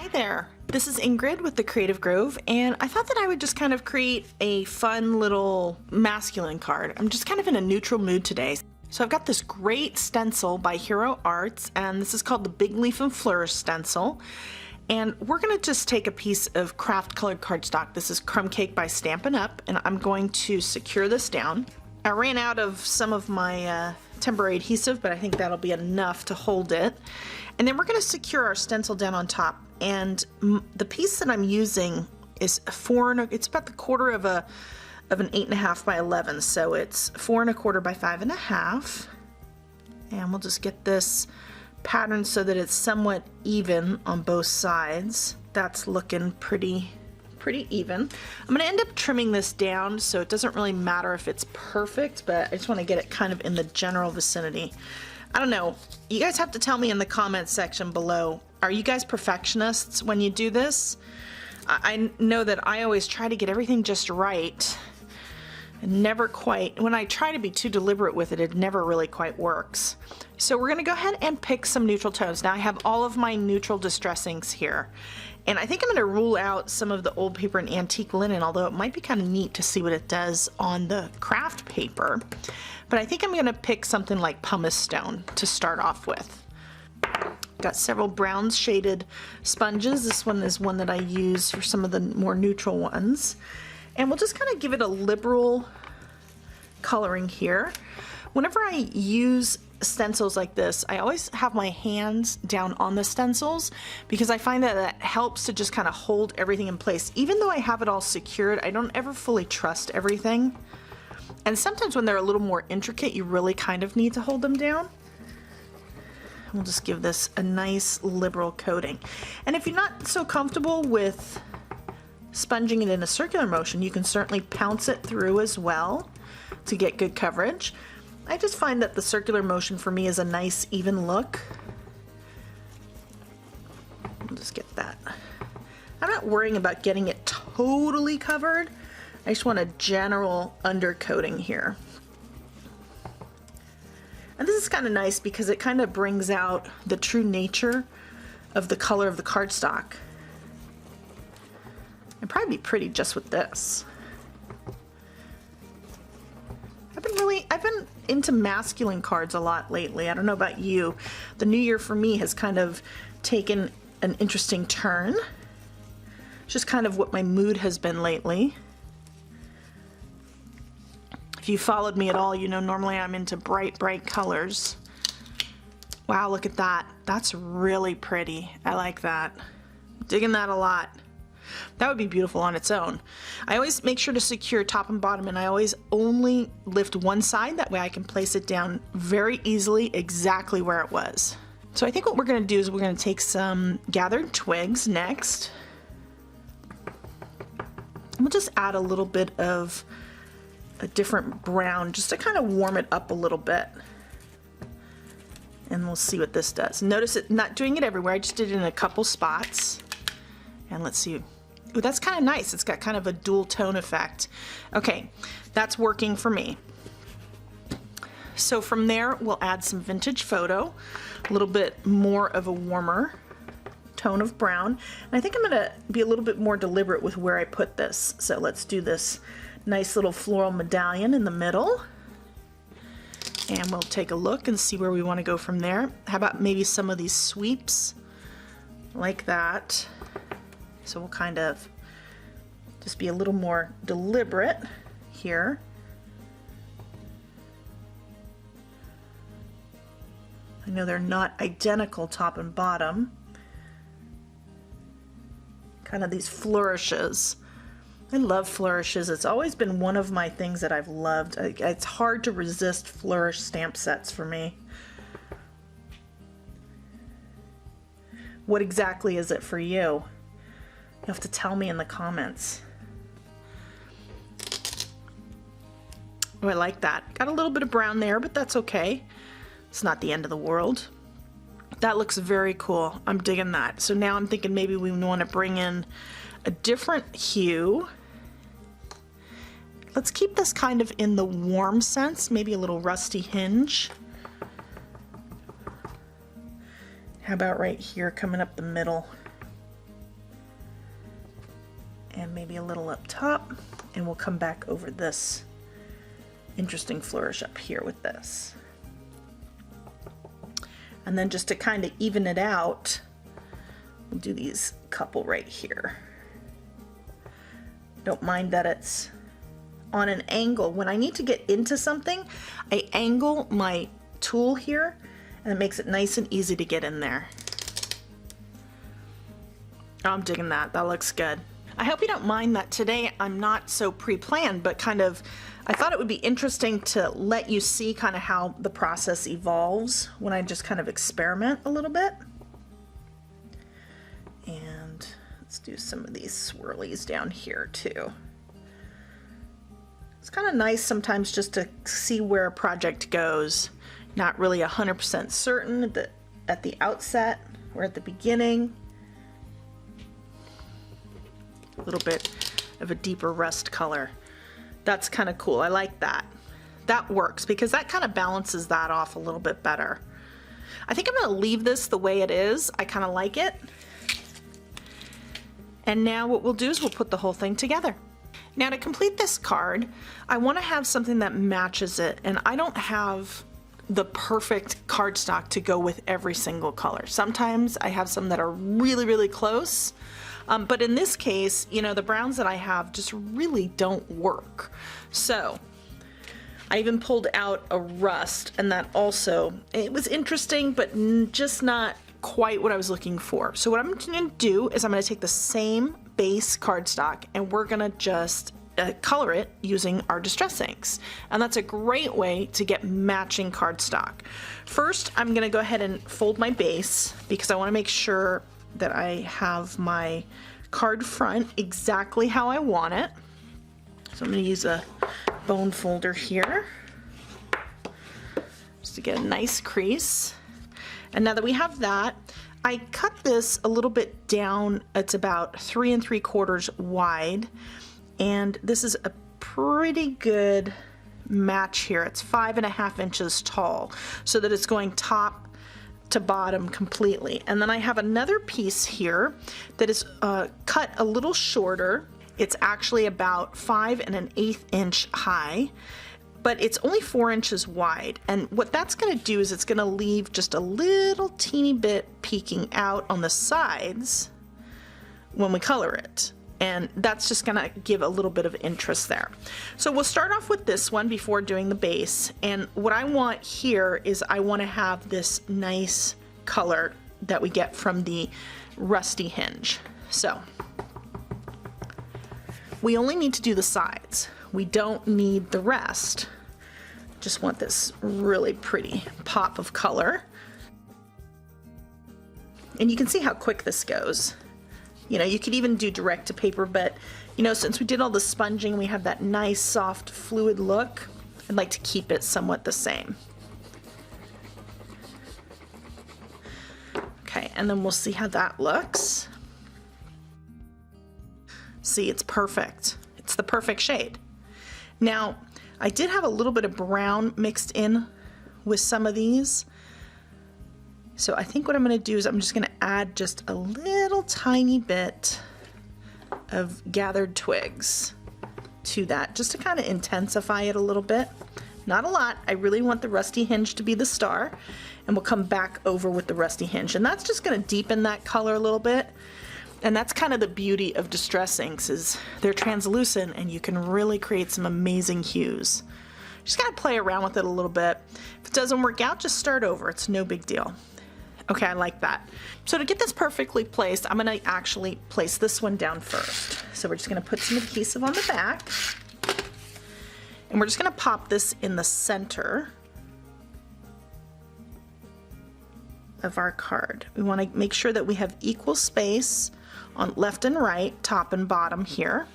Hi there, this is Ingrid with the Creative Grove, and I thought that I would just kind of create a fun little masculine card. I'm just kind of in a neutral mood today. So I've got this great stencil by Hero Arts, and this is called the Big Leaf and Flourish stencil. And we're gonna just take a piece of craft colored cardstock. This is Crumb Cake by Stampin' Up, and I'm going to secure this down. I ran out of some of my temporary adhesive, but I think that'll be enough to hold it. And then we're gonna secure our stencil down on top. And the piece that I'm using is it's about the quarter of an 8.5 by 11, so it's 4 1/4 by 5 1/2. And we'll just get this pattern so that it's somewhat even on both sides. That's looking pretty even. I'm going to end up trimming this down, so it doesn't really matter if it's perfect, but I just want to get it kind of in the general vicinity. I don't know, you guys have to tell me in the comments section below, are you guys perfectionists when you do this? I know that I always try to get everything just right, and never quite, when I try to be too deliberate with it, it never really quite works. So we're going to go ahead and pick some neutral tones. Now I have all of my neutral distress inks here, and I think I'm going to rule out some of the old paper and antique linen, although it might be kind of neat to see what it does on the craft paper. But I think I'm going to pick something like pumice stone to start off with. Got several bronze shaded sponges. This one is one that I use for some of the more neutral ones. And we'll just kind of give it a liberal coloring here. Whenever I use stencils like this, I always have my hands down on the stencils because I find that that helps to just kind of hold everything in place. Even though I have it all secured, I don't ever fully trust everything. And sometimes when they're a little more intricate, you really kind of need to hold them down. We'll just give this a nice liberal coating. And if you're not so comfortable with sponging it in a circular motion, you can certainly pounce it through as well to get good coverage. I just find that the circular motion for me is a nice even look. I'll just get that. I'm not worrying about getting it totally covered. I just want a general undercoating here. And this is kind of nice because it kind of brings out the true nature of the color of the cardstock. It'd probably be pretty just with this. I've been into masculine cards a lot lately. I don't know about you. The new year for me has kind of taken an interesting turn. It's just kind of what my mood has been lately. If you followed me at all, you know normally I'm into bright colors. Wow, look at that. That's really pretty. I like that. Digging that a lot. That would be beautiful on its own. I always make sure to secure top and bottom, and I always only lift one side. That way I can place it down very easily exactly where it was. So I think what we're going to do is we're going to take some gathered twigs next. And we'll just add a little bit of a different brown just to kind of warm it up a little bit. And we'll see what this does. Notice it not doing it everywhere. I just did it in a couple spots. And let's see. Ooh, that's kind of nice. It's got kind of a dual tone effect. Okay, that's working for me. So from there, we'll add some vintage photo, a little bit more of a warmer tone of brown. And I think I'm gonna be a little bit more deliberate with where I put this. So let's do this nice little floral medallion in the middle. And we'll take a look and see where we want to go from there. How about maybe some of these sweeps like that? So we'll kind of just be a little more deliberate here. I know they're not identical top and bottom. Kind of these flourishes. I love flourishes. It's always been one of my things that I've loved. It's hard to resist flourish stamp sets for me. What exactly is it for you? You have to tell me in the comments. Oh, I like that. Got a little bit of brown there, but that's okay. It's not the end of the world. That looks very cool. I'm digging that. So now I'm thinking maybe we want to bring in a different hue. Let's keep this kind of in the warm sense, maybe a little rusty hinge. How about right here coming up the middle? and maybe a little up top, and we'll come back over this interesting flourish up here with this. And then just to kind of even it out, we'll do these couple right here. Don't mind that it's on an angle. When I need to get into something, I angle my tool here, and it makes it nice and easy to get in there. Oh, I'm digging that. That looks good. I hope you don't mind that today I'm not so pre-planned, but kind of, I thought it would be interesting to let you see kind of how the process evolves when I just kind of experiment a little bit. And let's do some of these swirlies down here too. It's kind of nice sometimes just to see where a project goes. Not really 100% certain at the outset or at the beginning. A little bit of a deeper rust color. That's kind of cool. I like that. That works because that kind of balances that off a little bit better. I think I'm going to leave this the way it is. I kind of like it. And now what we'll do is we'll put the whole thing together. Now to complete this card, I want to have something that matches it, and I don't have the perfect cardstock to go with every single color. Sometimes I have some that are really, really close. But in this case, you know, the browns that I have just really don't work. So I even pulled out a rust, and that also, it was interesting, but just not quite what I was looking for. So what I'm going to do is I'm going to take the same base cardstock, and we're going to just color it using our distress inks. And that's a great way to get matching cardstock. First, I'm going to go ahead and fold my base because I want to make sure that I have my card front exactly how I want it. So I'm going to use a bone folder here just to get a nice crease. And now that we have that, I cut this a little bit down. It's about 3 3/4 wide, and this is a pretty good match here. It's 5.5 inches tall, so that it's going top to bottom completely. And then I have another piece here that is cut a little shorter. It's actually about 5 1/8 inch high, but it's only 4 inches wide. And what that's going to do is it's going to leave just a little teeny bit peeking out on the sides when we color it. And that's just gonna give a little bit of interest there. So we'll start off with this one before doing the base. And what I want here is I want to have this nice color that we get from the rusty hinge. So we only need to do the sides. We don't need the rest. Just want this really pretty pop of color. And you can see how quick this goes. You know, you could even do direct to paper, but you know, since we did all the sponging, we have that nice soft fluid look. I'd like to keep it somewhat the same. Okay, and then we'll see how that looks. See, it's perfect. It's the perfect shade. Now, I did have a little bit of brown mixed in with some of these. So I think what I'm going to do is I'm just going to add just a little tiny bit of gathered twigs to that, just to kind of intensify it a little bit. Not a lot. I really want the rusty hinge to be the star, and we'll come back over with the rusty hinge. And that's just going to deepen that color a little bit. And that's kind of the beauty of distress inks, is they're translucent and you can really create some amazing hues. Just got to play around with it a little bit. If it doesn't work out, just start over. It's no big deal. Okay, I like that. So to get this perfectly placed, I'm gonna actually place this one down first. So we're just gonna put some adhesive on the back, and we're just gonna pop this in the center of our card. We wanna make sure that we have equal space on left and right, top and bottom here.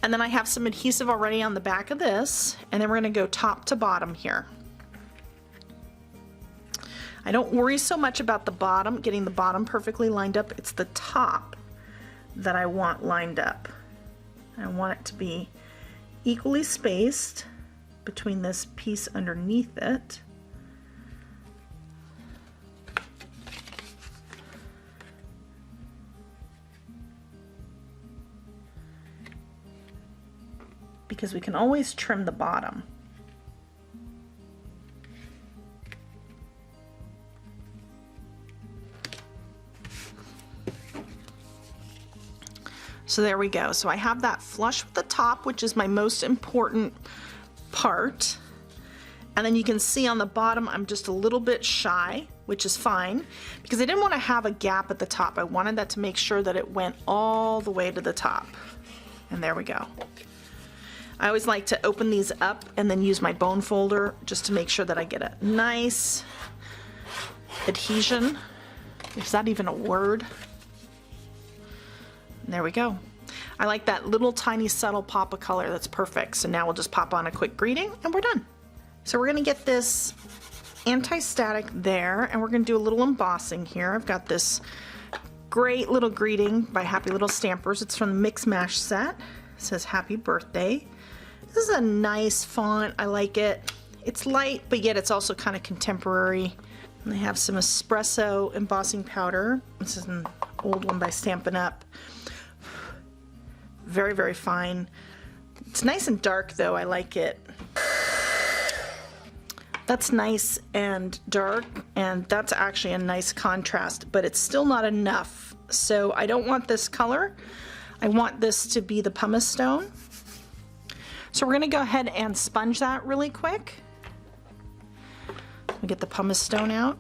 And then I have some adhesive already on the back of this, and then we're gonna go top to bottom here. I don't worry so much about the bottom, getting the bottom perfectly lined up. It's the top that I want lined up. I want it to be equally spaced between this piece underneath it. because we can always trim the bottom. So there we go. So I have that flush with the top, which is my most important part. And then you can see on the bottom, I'm just a little bit shy, which is fine, because I didn't want to have a gap at the top. I wanted that to make sure that it went all the way to the top. And there we go. I always like to open these up and then use my bone folder just to make sure that I get a nice adhesion. Is that even a word? And there we go. I like that little tiny subtle pop of color. That's perfect. So now we'll just pop on a quick greeting and we're done. So we're going to get this anti-static there, and we're going to do a little embossing here. I've got this great little greeting by Happy Little Stampers. It's from the Mix Mash set. It says happy birthday. This is a nice font. I like it. It's light, but yet it's also kind of contemporary. And they have some espresso embossing powder. This is an old one by Stampin' Up. Very, very fine. It's nice and dark though. I like it. That's nice and dark, and that's actually a nice contrast, but it's still not enough. So I don't want this color. I want this to be the pumice stone. So we're gonna go ahead and sponge that really quick. We get the pumice stone out.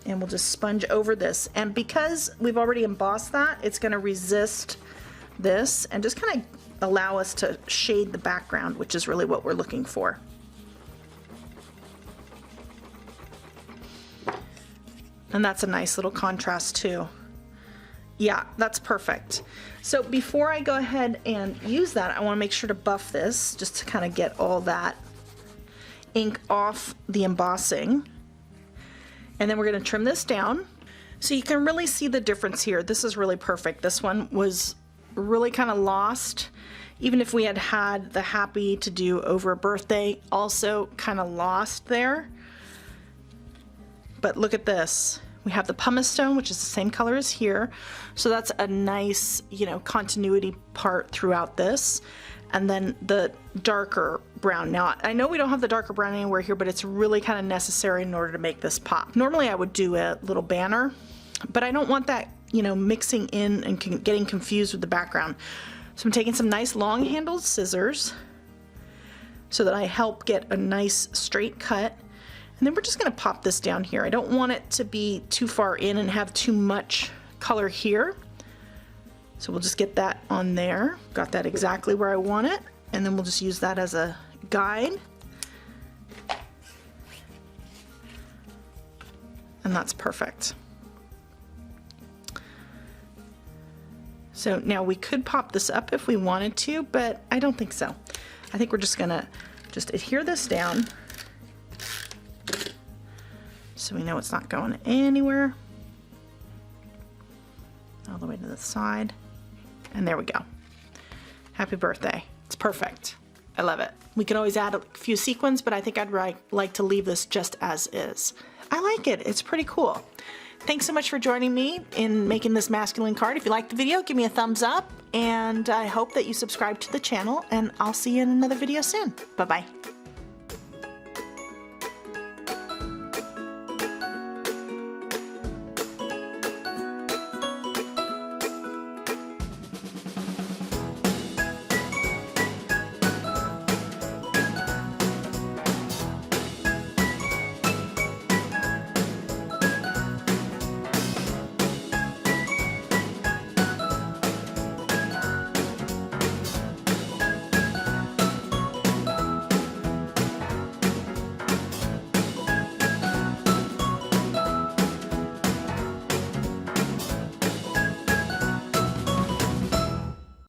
And we'll just sponge over this. And because we've already embossed that, it's gonna resist this and just kind of allow us to shade the background, which is really what we're looking for. And that's a nice little contrast too. Yeah, that's perfect. So before I go ahead and use that, I want to make sure to buff this just to kind of get all that ink off the embossing. And then we're going to trim this down. So you can really see the difference here. This is really perfect. This one was really kind of lost. Even if we had had the happy to do over a birthday, also kind of lost there. But look at this. We have the pumice stone, which is the same color as here. So that's a nice, you know, continuity part throughout this. And then the darker brown. Now, I know we don't have the darker brown anywhere here, but it's really kind of necessary in order to make this pop. Normally I would do a little banner, but I don't want that, you know, mixing in and getting confused with the background. So I'm taking some nice long handled scissors so that I help get a nice straight cut. And then we're just going to pop this down here. I don't want it to be too far in and have too much color here. So we'll just get that on there. Got that exactly where I want it. And then we'll just use that as a guide. And that's perfect. So now we could pop this up if we wanted to, but I don't think so. I think we're just gonna adhere this down so we know it's not going anywhere. All the way to the side. And there we go. Happy birthday. It's perfect. I love it. We can always add a few sequins, but I think I'd like to leave this just as is. I like it. It's pretty cool. Thanks so much for joining me in making this masculine card. If you liked the video, give me a thumbs up, and I hope that you subscribe to the channel, and I'll see you in another video soon. Bye-bye.